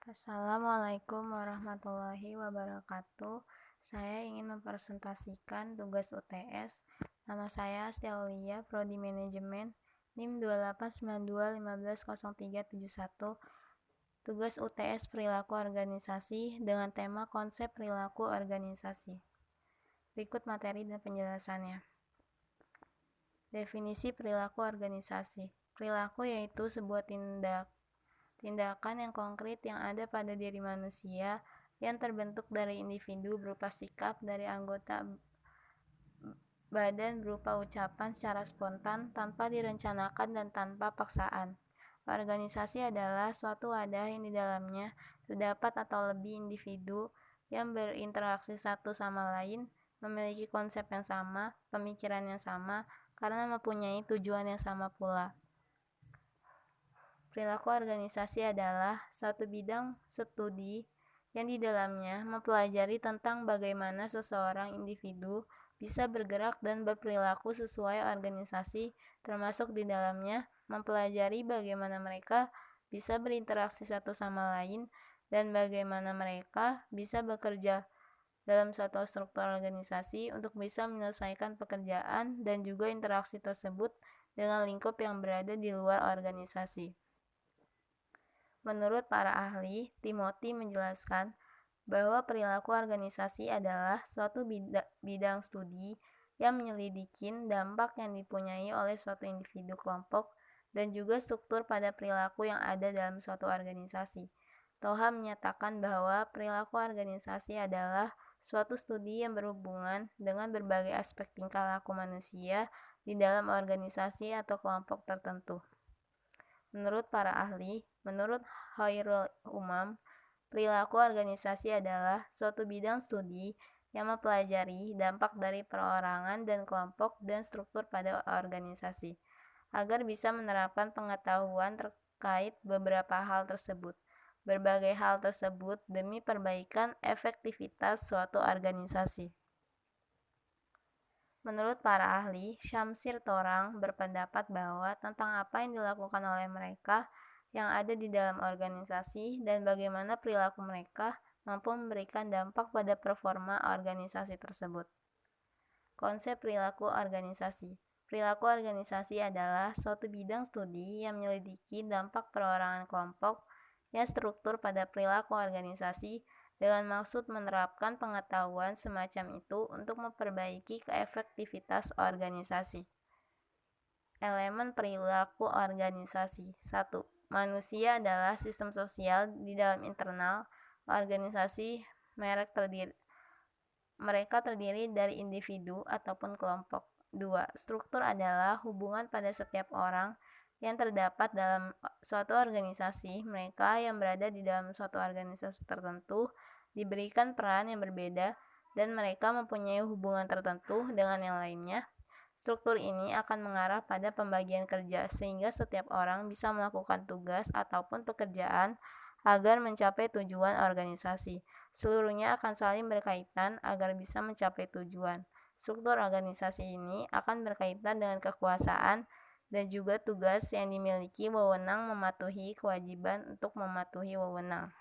Assalamualaikum warahmatullahi wabarakatuh. Saya ingin mempresentasikan tugas UTS. Nama saya Astia Aulia, Prodi Manajemen, NIM 289215031. Tugas UTS Perilaku Organisasi dengan tema konsep perilaku organisasi. Berikut materi dan penjelasannya. Definisi perilaku organisasi. Perilaku yaitu sebuah tindakan yang konkret yang ada pada diri manusia yang terbentuk dari individu berupa sikap dari anggota badan berupa ucapan secara spontan tanpa direncanakan dan tanpa paksaan. Organisasi adalah suatu wadah yang di dalamnya terdapat atau lebih individu yang berinteraksi satu sama lain, memiliki konsep yang sama, pemikiran yang sama, karena mempunyai tujuan yang sama pula. Perilaku organisasi adalah suatu bidang studi yang di dalamnya mempelajari tentang bagaimana seseorang individu bisa bergerak dan berperilaku sesuai organisasi, termasuk di dalamnya mempelajari bagaimana mereka bisa berinteraksi satu sama lain dan bagaimana mereka bisa bekerja dalam suatu struktur organisasi untuk bisa menyelesaikan pekerjaan dan juga interaksi tersebut dengan lingkup yang berada di luar organisasi. Menurut para ahli, Timothy menjelaskan bahwa perilaku organisasi adalah suatu bidang studi yang menyelidiki dampak yang dipunyai oleh suatu individu kelompok dan juga struktur pada perilaku yang ada dalam suatu organisasi. Toha menyatakan bahwa perilaku organisasi adalah suatu studi yang berhubungan dengan berbagai aspek tingkah laku manusia di dalam organisasi atau kelompok tertentu. Menurut para ahli, menurut Khairul Umam, perilaku organisasi adalah suatu bidang studi yang mempelajari dampak dari perorangan dan kelompok dan struktur pada organisasi, agar bisa menerapkan pengetahuan terkait beberapa hal tersebut. Berbagai hal tersebut demi perbaikan efektivitas suatu organisasi. Menurut para ahli, Syamsir Torang berpendapat bahwa tentang apa yang dilakukan oleh mereka yang ada di dalam organisasi dan bagaimana perilaku mereka mampu memberikan dampak pada performa organisasi tersebut. Konsep perilaku organisasi. Perilaku organisasi adalah suatu bidang studi yang menyelidiki dampak perorangan kelompok yang struktur pada perilaku organisasi dengan maksud menerapkan pengetahuan semacam itu untuk memperbaiki keefektivitas organisasi. Elemen perilaku organisasi. 1. Manusia adalah sistem sosial di dalam internal organisasi. Mereka terdiri dari individu ataupun kelompok. 2. Struktur adalah hubungan pada setiap orang yang terdapat dalam suatu organisasi. Mereka yang berada di dalam suatu organisasi tertentu diberikan peran yang berbeda dan mereka mempunyai hubungan tertentu dengan yang lainnya. Struktur ini akan mengarah pada pembagian kerja sehingga setiap orang bisa melakukan tugas ataupun pekerjaan agar mencapai tujuan organisasi. Seluruhnya akan saling berkaitan agar bisa mencapai tujuan. Struktur organisasi ini akan berkaitan dengan kekuasaan dan juga tugas yang dimiliki wewenang mematuhi kewajiban untuk mematuhi wewenang.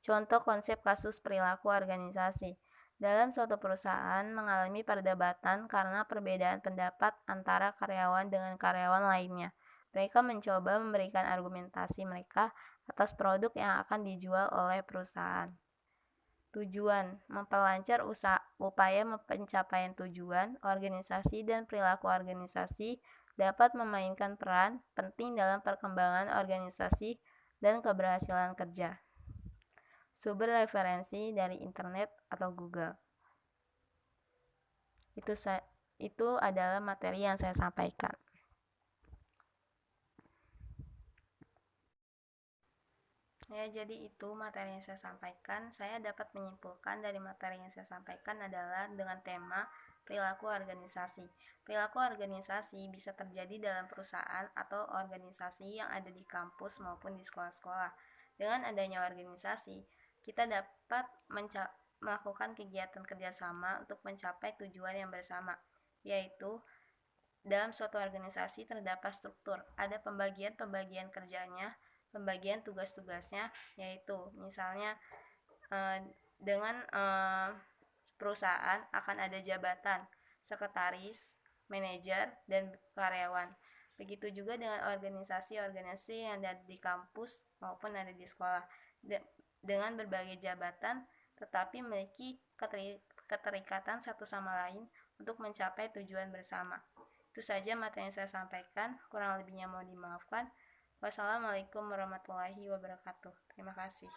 Contoh konsep kasus perilaku organisasi. Dalam suatu perusahaan mengalami perdebatan karena perbedaan pendapat antara karyawan dengan karyawan lainnya. Mereka mencoba memberikan argumentasi mereka atas produk yang akan dijual oleh perusahaan. Tujuan: memperlancar upaya pencapaian tujuan organisasi dan perilaku organisasi dapat memainkan peran penting dalam perkembangan organisasi dan keberhasilan kerja. Sumber referensi dari internet atau Google. Itu adalah materi yang saya sampaikan. Ya, jadi itu materi yang saya sampaikan. Saya dapat menyimpulkan dari materi yang saya sampaikan adalah dengan tema perilaku organisasi. Perilaku organisasi bisa terjadi dalam perusahaan atau organisasi yang ada di kampus maupun di sekolah-sekolah. Dengan adanya organisasi, kita dapat melakukan kegiatan kerjasama untuk mencapai tujuan yang bersama, yaitu dalam suatu organisasi terdapat struktur, ada pembagian kerjanya, pembagian tugas-tugasnya, yaitu misalnya dengan perusahaan akan ada jabatan sekretaris, manajer, dan karyawan. Begitu juga dengan organisasi-organisasi yang ada di kampus maupun ada di sekolah. Dengan berbagai jabatan tetapi memiliki keterikatan satu sama lain untuk mencapai tujuan bersama. Itu saja materi yang saya sampaikan, kurang lebihnya mohon dimaafkan. Wassalamualaikum warahmatullahi wabarakatuh. Terima kasih.